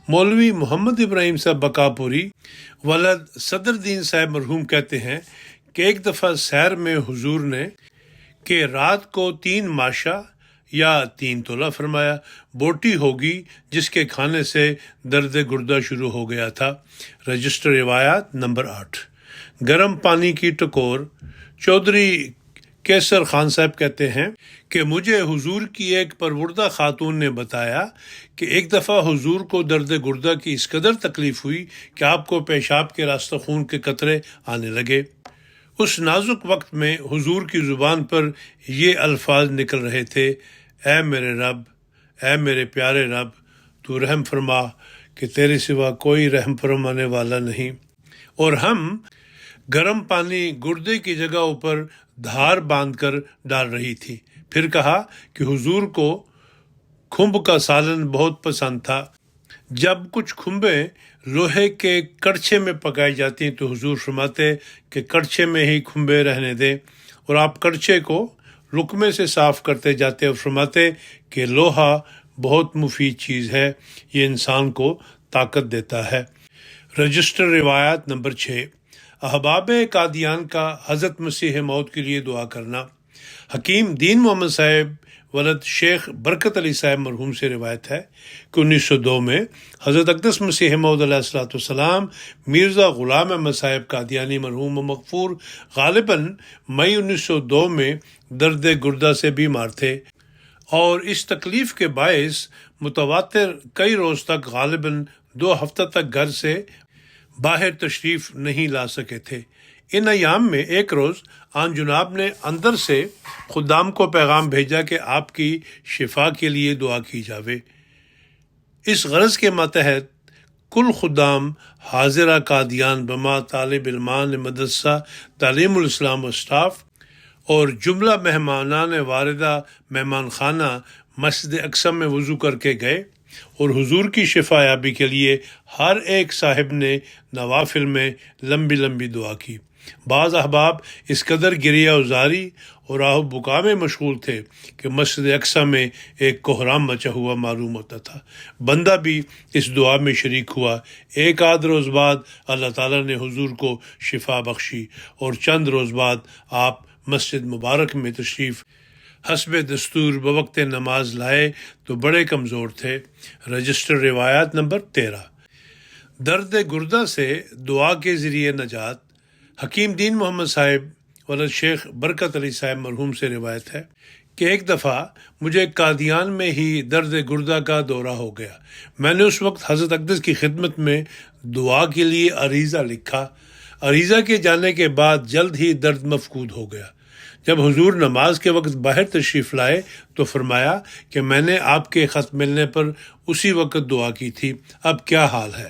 مولوی محمد ابراہیم صاحب بقاپوری ولد صدر دین صاحب مرحوم کہتے ہیں کہ ایک دفعہ سیر میں حضور نے کہ رات کو 3 ماشا یا 3 تولہ فرمایا، بوٹی ہوگی جس کے کھانے سے درد گردہ شروع ہو گیا تھا۔ رجسٹر روایات نمبر 8۔ گرم پانی کی ٹکور۔ چودھری کیسر خان صاحب کہتے ہیں کہ مجھے حضور کی ایک پروردہ خاتون نے بتایا کہ ایک دفعہ حضور کو درد گردہ کی اس قدر تکلیف ہوئی کہ آپ کو پیشاب کے راستہ خون کے قطرے آنے لگے۔ اس نازک وقت میں حضور کی زبان پر یہ الفاظ نکل رہے تھے، اے میرے رب، اے میرے پیارے رب، تو رحم فرما کہ تیرے سوا کوئی رحم فرمانے والا نہیں۔ اور ہم گرم پانی گردے کی جگہوں پر دھار باندھ کر ڈال رہی تھی۔ پھر کہا کہ حضور کو کھمب کا سالن بہت پسند تھا۔ جب کچھ کھمبیں لوہے کے کڑچھے میں پکائی جاتی ہیں تو حضور فرماتے کہ کڑچھے میں ہی کھمبے رہنے دیں، اور آپ کڑچھے کو لقمے سے صاف کرتے جاتے اور فرماتے کہ لوہا بہت مفید چیز ہے، یہ انسان کو طاقت دیتا ہے۔ رجسٹر روایات نمبر 6۔ احباب قادیان کا حضرت مسیح موعود کے لیے دعا کرنا۔ حکیم دین محمد صاحب ولد شیخ برکت علی صاحب مرحوم سے روایت ہے کہ 1902 میں حضرت اقدس مسیح موعود علیہ الصلوۃ والسلام مرزا غلام احمد صاحب قادیانی مرحوم و مغفور غالباً مئی 1902 میں درد گردہ سے بیمار تھے، اور اس تکلیف کے باعث متواتر کئی روز تک غالباً 2 ہفتہ تک گھر سے باہر تشریف نہیں لا سکے تھے۔ ان ایام میں ایک روز آن جناب نے اندر سے خدام کو پیغام بھیجا کہ آپ کی شفا کے لیے دعا کی جاوے۔ اس غرض کے ماتحت کل خدام حاضرہ قادیان بما طالب علمان مدرسہ تعلیم الاسلام و اسٹاف اور جملہ مہمانان واردہ مہمان خانہ مسجد اقصی میں وضو کر کے گئے، اور حضور کی شفا یابی کے لیے ہر ایک صاحب نے نوافل میں لمبی لمبی دعا کی۔ بعض احباب اس قدر گریہ ازاری اور آہ و بکا میں مشغول تھے کہ مسجد اقصی میں ایک کوہرام مچا ہوا معلوم ہوتا تھا۔ بندہ بھی اس دعا میں شریک ہوا۔ ایک آدھ روز بعد اللہ تعالیٰ نے حضور کو شفا بخشی، اور چند روز بعد آپ مسجد مبارک میں تشریف حسب دستور بوقت نماز لائے تو بڑے کمزور تھے۔ رجسٹر روایات نمبر 13۔ درد گردہ سے دعا کے ذریعے نجات۔ حکیم دین محمد صاحب ولد شیخ برکت علی صاحب مرحوم سے روایت ہے کہ ایک دفعہ مجھے قادیان میں ہی درد گردہ کا دورہ ہو گیا۔ میں نے اس وقت حضرت اقدس کی خدمت میں دعا کے لیے عریضہ لکھا۔ عریضہ کے جانے کے بعد جلد ہی درد مفقود ہو گیا۔ جب حضور نماز کے وقت باہر تشریف لائے تو فرمایا کہ میں نے آپ کے خط ملنے پر اسی وقت دعا کی تھی، اب کیا حال ہے؟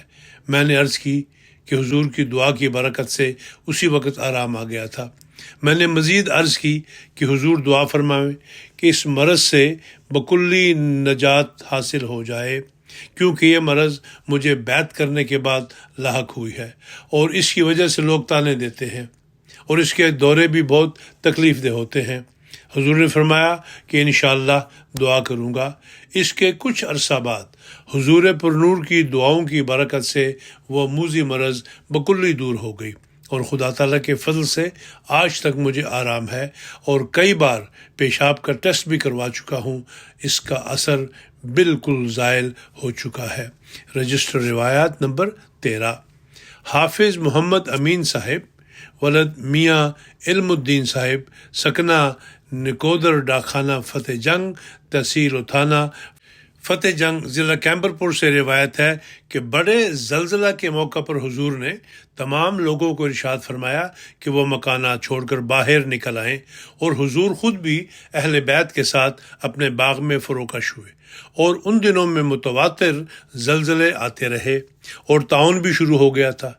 میں نے عرض کی کہ حضور کی دعا کی برکت سے اسی وقت آرام آ گیا تھا۔ میں نے مزید عرض کی کہ حضور دعا فرمائیں کہ اس مرض سے بکلی نجات حاصل ہو جائے، کیونکہ یہ مرض مجھے بیعت کرنے کے بعد لاحق ہوئی ہے، اور اس کی وجہ سے لوگ تانے دیتے ہیں، اور اس کے دورے بھی بہت تکلیف دہ ہوتے ہیں۔ حضور نے فرمایا کہ انشاءاللہ دعا کروں گا۔ اس کے کچھ عرصہ بعد حضور پرنور کی دعاؤں کی برکت سے وہ موذی مرض بکلی دور ہو گئی، اور خدا تعالیٰ کے فضل سے آج تک مجھے آرام ہے، اور کئی بار پیشاب کا ٹیسٹ بھی کروا چکا ہوں، اس کا اثر بالکل زائل ہو چکا ہے۔ رجسٹر روایات نمبر 13۔ حافظ محمد امین صاحب ولد میاں علم الدین صاحب سکنہ نکودر ڈاکخانہ فتح جنگ تحصیل و تھانہ فتح جنگ ضلع کیمبرپور سے روایت ہے کہ بڑے زلزلہ کے موقع پر حضور نے تمام لوگوں کو ارشاد فرمایا کہ وہ مکانات چھوڑ کر باہر نکل آئیں، اور حضور خود بھی اہل بیت کے ساتھ اپنے باغ میں فروکش ہوئے، اور ان دنوں میں متواتر زلزلے آتے رہے اور طاعون بھی شروع ہو گیا تھا۔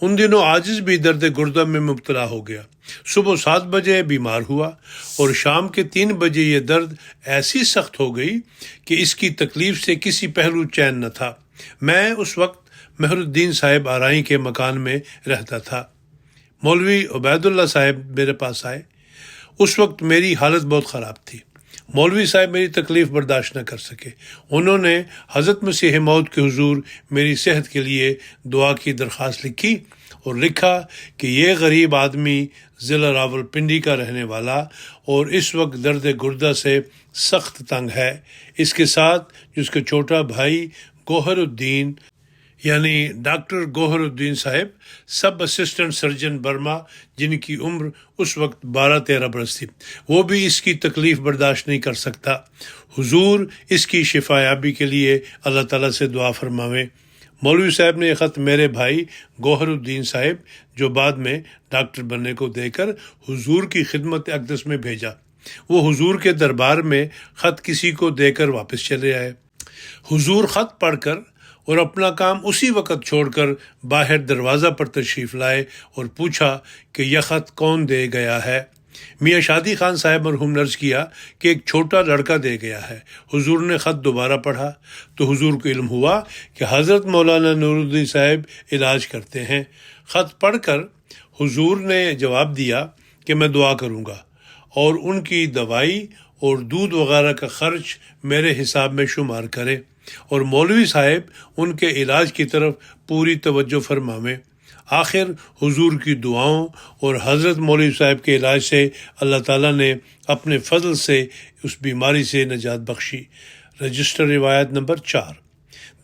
ان دنوں عاجز بھی درد گردہ میں مبتلا ہو گیا۔ صبح 7 بجے بیمار ہوا، اور شام کے 3 بجے یہ درد ایسی سخت ہو گئی کہ اس کی تکلیف سے کسی پہلو چین نہ تھا۔ میں اس وقت مہر الدین صاحب آرائی کے مکان میں رہتا تھا۔ مولوی عبید اللہ صاحب میرے پاس آئے۔ اس وقت میری حالت بہت خراب تھی۔ مولوی صاحب میری تکلیف برداشت نہ کر سکے۔ انہوں نے حضرت مسیح موعود کے حضور میری صحت کے لیے دعا کی درخواست لکھی، اور لکھا کہ یہ غریب آدمی ضلع راولپنڈی کا رہنے والا اور اس وقت درد گردہ سے سخت تنگ ہے۔ اس کے ساتھ جس کا چھوٹا بھائی گوہر الدین یعنی ڈاکٹر گوہر الدین صاحب سب اسسٹنٹ سرجن برما، جن کی عمر اس وقت 12-13 برس تھی، وہ بھی اس کی تکلیف برداشت نہیں کر سکتا۔ حضور اس کی شفا یابی کے لیے اللہ تعالیٰ سے دعا فرماویں۔ مولوی صاحب نے یہ خط میرے بھائی گوہر الدین صاحب جو بعد میں ڈاکٹر بننے کو دے کر حضور کی خدمت اقدس میں بھیجا۔ وہ حضور کے دربار میں خط کسی کو دے کر واپس چلے آئے۔ حضور خط پڑھ کر اور اپنا کام اسی وقت چھوڑ کر باہر دروازہ پر تشریف لائے اور پوچھا کہ یہ خط کون دے گیا ہے؟ میاں شادی خان صاحب مرحوم نے عرض کیا کہ ایک چھوٹا لڑکا دے گیا ہے۔ حضور نے خط دوبارہ پڑھا تو حضور کو علم ہوا کہ حضرت مولانا نور الدین صاحب علاج کرتے ہیں۔ خط پڑھ کر حضور نے جواب دیا کہ میں دعا کروں گا اور ان کی دوائی اور دودھ وغیرہ کا خرچ میرے حساب میں شمار کرے، اور مولوی صاحب ان کے علاج کی طرف پوری توجہ فرماویں۔ آخر حضور کی دعاؤں اور حضرت مولوی صاحب کے علاج سے اللہ تعالیٰ نے اپنے فضل سے اس بیماری سے نجات بخشی۔ رجسٹر روایت نمبر 4۔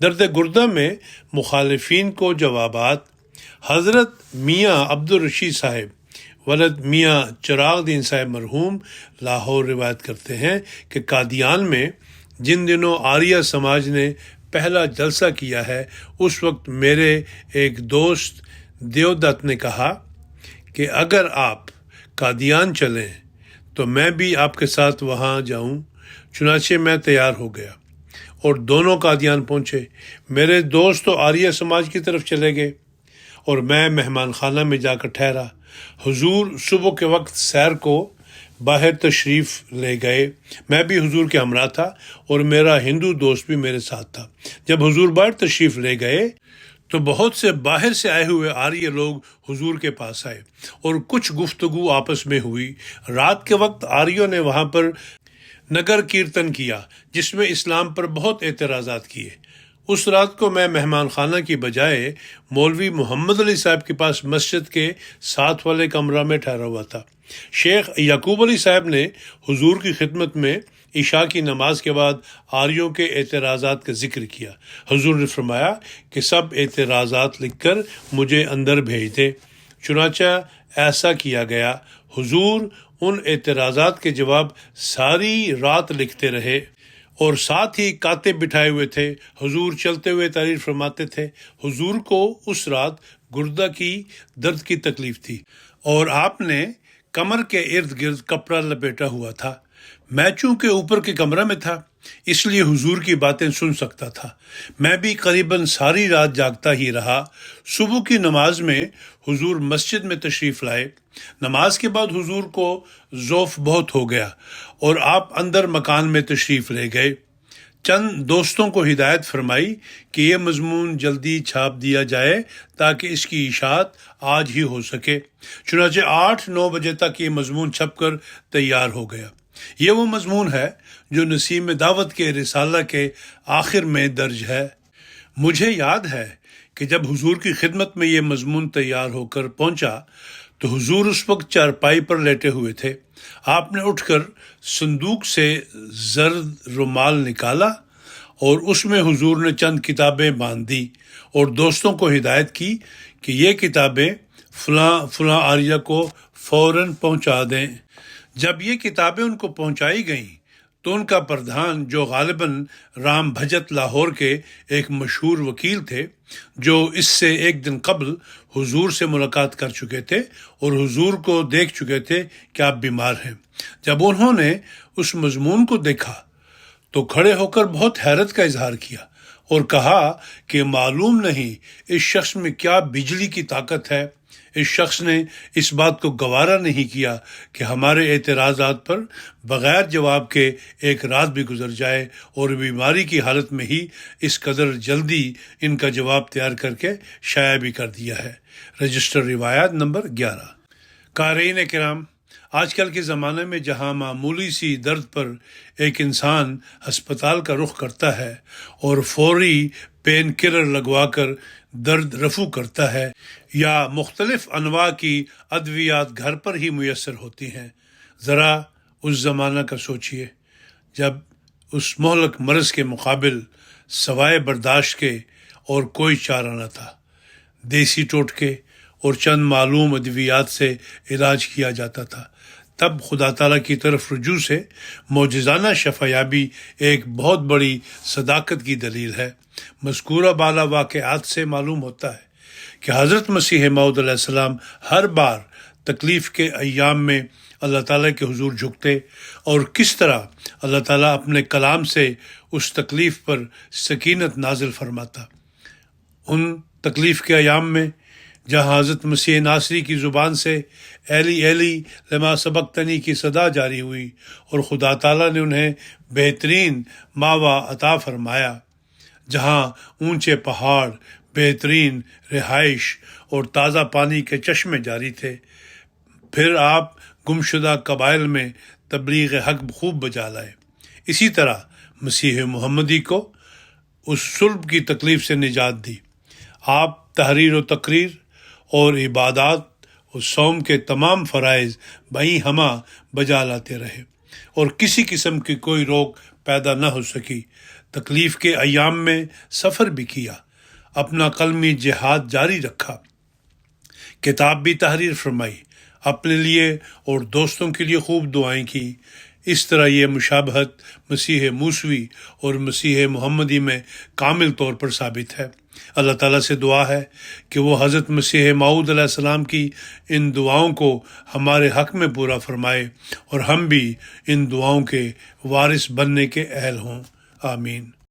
درد گردہ میں مخالفین کو جوابات۔ حضرت میاں عبدالرشید صاحب ولد میاں چراغ دین صاحب مرحوم لاہور روایت کرتے ہیں کہ قادیان میں جن دنوں آریہ سماج نے پہلا جلسہ کیا ہے، اس وقت میرے ایک دوست دیودت نے کہا کہ اگر آپ قادیان چلیں تو میں بھی آپ کے ساتھ وہاں جاؤں۔ چنانچہ میں تیار ہو گیا اور دونوں قادیان پہنچے۔ میرے دوست تو آریہ سماج کی طرف چلے گئے اور میں مہمان خانہ میں جا کر ٹھہرا۔ حضور صبح کے وقت سیر کو باہر تشریف لے گئے۔ میں بھی حضور کے ہمراہ تھا اور میرا ہندو دوست بھی میرے ساتھ تھا۔ جب حضور باہر تشریف لے گئے تو بہت سے باہر سے آئے ہوئے آریہ لوگ حضور کے پاس آئے اور کچھ گفتگو آپس میں ہوئی۔ رات کے وقت آریوں نے وہاں پر نگر کیرتن کیا جس میں اسلام پر بہت اعتراضات کیے۔ اس رات کو میں مہمان خانہ کی بجائے مولوی محمد علی صاحب کے پاس مسجد کے ساتھ والے کمرہ میں ٹھہرا ہوا تھا۔ شیخ یعقوب علی صاحب نے حضور کی خدمت میں عشاء کی نماز کے بعد آریوں کے اعتراضات کا ذکر کیا۔ حضور نے فرمایا کہ سب اعتراضات لکھ کر مجھے اندر بھیج دے۔ چنانچہ ایسا کیا گیا۔ حضور ان اعتراضات کے جواب ساری رات لکھتے رہے اور ساتھ ہی کاتب بٹھائے ہوئے تھے۔ حضور چلتے ہوئے تحریر فرماتے تھے۔ حضور کو اس رات گردہ کی درد کی تکلیف تھی اور آپ نے کمر کے ارد گرد کپڑا لپیٹا ہوا تھا۔ میں چونکہ اوپر کے کمرہ میں تھا اس لیے حضور کی باتیں سن سکتا تھا۔ میں بھی قریباً ساری رات جاگتا ہی رہا۔ صبح کی نماز میں حضور مسجد میں تشریف لائے۔ نماز کے بعد حضور کو ذوف بہت ہو گیا اور آپ اندر مکان میں تشریف لے گئے۔ چند دوستوں کو ہدایت فرمائی کہ یہ مضمون جلدی چھاپ دیا جائے تاکہ اس کی اشاعت آج ہی ہو سکے۔ چنانچہ 8-9 بجے تک یہ مضمون چھپ کر تیار ہو گیا۔ یہ وہ مضمون ہے جو نسیم دعوت کے رسالہ کے آخر میں درج ہے۔ مجھے یاد ہے کہ جب حضور کی خدمت میں یہ مضمون تیار ہو کر پہنچا تو حضور اس وقت چارپائی پر لیٹے ہوئے تھے۔ آپ نے اٹھ کر صندوق سے زرد رومال نکالا اور اس میں حضور نے چند کتابیں باندھ دی اور دوستوں کو ہدایت کی کہ یہ کتابیں فلاں فلاں آریہ کو فوراً پہنچا دیں۔ جب یہ کتابیں ان کو پہنچائی گئیں تو ان کا پردھان جو غالباً رام بھجت لاہور کے ایک مشہور وکیل تھے، جو اس سے ایک دن قبل حضور سے ملاقات کر چکے تھے اور حضور کو دیکھ چکے تھے کہ آپ بیمار ہیں، جب انہوں نے اس مضمون کو دیکھا تو کھڑے ہو کر بہت حیرت کا اظہار کیا اور کہا کہ معلوم نہیں اس شخص میں کیا بجلی کی طاقت ہے۔ اس شخص نے اس بات کو گوارا نہیں کیا کہ ہمارے اعتراضات پر بغیر جواب کے ایک رات بھی گزر جائے اور بیماری کی حالت میں ہی اس قدر جلدی ان کا جواب تیار کر کے شائع بھی کر دیا ہے۔ رجسٹر روایات نمبر 11۔ قارئین کرام، آج کل کے زمانے میں جہاں معمولی سی درد پر ایک انسان ہسپتال کا رخ کرتا ہے اور فوری پین کلر لگوا کر درد رفع کرتا ہے، یا مختلف انواع کی ادویات گھر پر ہی میسر ہوتی ہیں۔ ذرا اس زمانہ کا سوچئے جب اس مہلک مرض کے مقابل سوائے برداشت کے اور کوئی چارہ نہ تھا۔ دیسی ٹوٹکے اور چند معلوم ادویات سے علاج کیا جاتا تھا۔ تب خدا تعالیٰ کی طرف رجوع سے معجزانہ شفایابی ایک بہت بڑی صداقت کی دلیل ہے۔ مذکورہ بالا واقعات سے معلوم ہوتا ہے کہ حضرت مسیح موعود علیہ السلام ہر بار تکلیف کے ایام میں اللہ تعالیٰ کے حضور جھکتے، اور کس طرح اللہ تعالیٰ اپنے کلام سے اس تکلیف پر سکینت نازل فرماتا۔ ان تکلیف کے ایام میں جہاں حضرت مسیح ناصری کی زبان سے ایلی ایلی لما سبقتنی کی صدا جاری ہوئی اور خدا تعالیٰ نے انہیں بہترین ماوا عطا فرمایا، جہاں اونچے پہاڑ، بہترین رہائش اور تازہ پانی کے چشمے جاری تھے، پھر آپ گمشدہ قبائل میں تبلیغ حق خوب بجا لائے۔ اسی طرح مسیح محمدی کو اس صلب کی تکلیف سے نجات دی۔ آپ تحریر و تقریر اور عبادات اور صوم کے تمام فرائض بہیں ہمہ بجا لاتے رہے، اور کسی قسم کی کوئی روک پیدا نہ ہو سکی۔ تکلیف کے ایام میں سفر بھی کیا، اپنا قلمی جہاد جاری رکھا، کتاب بھی تحریر فرمائی، اپنے لیے اور دوستوں کے لیے خوب دعائیں کی۔ اس طرح یہ مشابہت مسیح موسوی اور مسیح محمدی میں کامل طور پر ثابت ہے۔ اللہ تعالیٰ سے دعا ہے کہ وہ حضرت مسیح موعود علیہ السلام کی ان دعاؤں کو ہمارے حق میں پورا فرمائے، اور ہم بھی ان دعاؤں کے وارث بننے کے اہل ہوں۔ آمین۔